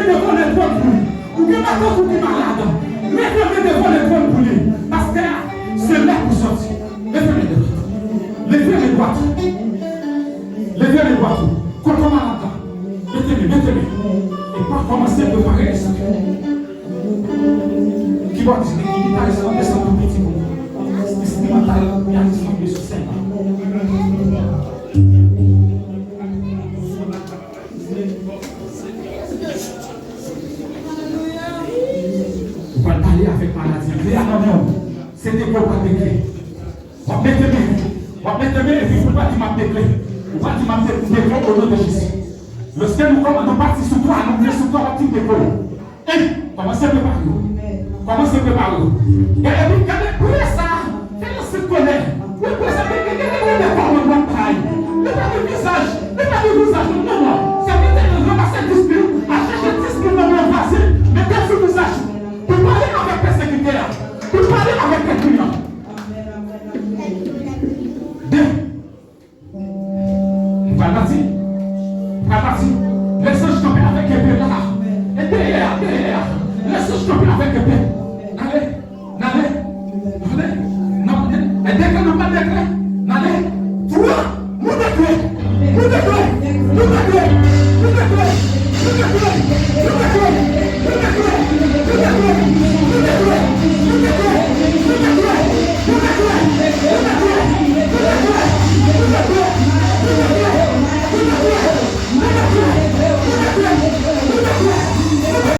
devant les trônes pour lui. Ou bien maintenant vous êtes malade. Mettez-le devant les trônes pour lui. Parce que c'est là pour sortir. Levez les doigts. Levez les doigts. Levez les doigts. Comment malade. Mettez-le. Et pas commencer à préparer les sacs. Qui va dire qu'il est à descendre tout petit. C'est ce qui m'a dit de ce Seigneur. Vous pouvez parler avec maladie. C'est des mots pas déclarés. Vous mettez-le et puis vous ne pouvez pas dire ma déclaré. Vous ne pouvez pas dire ma déclaré au nom de Jésus. Lorsque nous partons sur toi, nous venons sur toi un petit déclaré. Et commencez à préparer. Commencez à préparer. Et regardez, prenez ça. Faites-le se connaître. Ne prenez pas de visage. Non. C'est peut-être un ramasser de discours. À chercher le discours dans le passé. Mettez sur le visage. Pour parler avec persécuteur. Pour parler avec les clients. Bien. On va partir. Laissez-moi tomber avec épée là. Et derrière. Laissez-moi tomber avec épée. Allez. Non. Et dès que nous pas décret.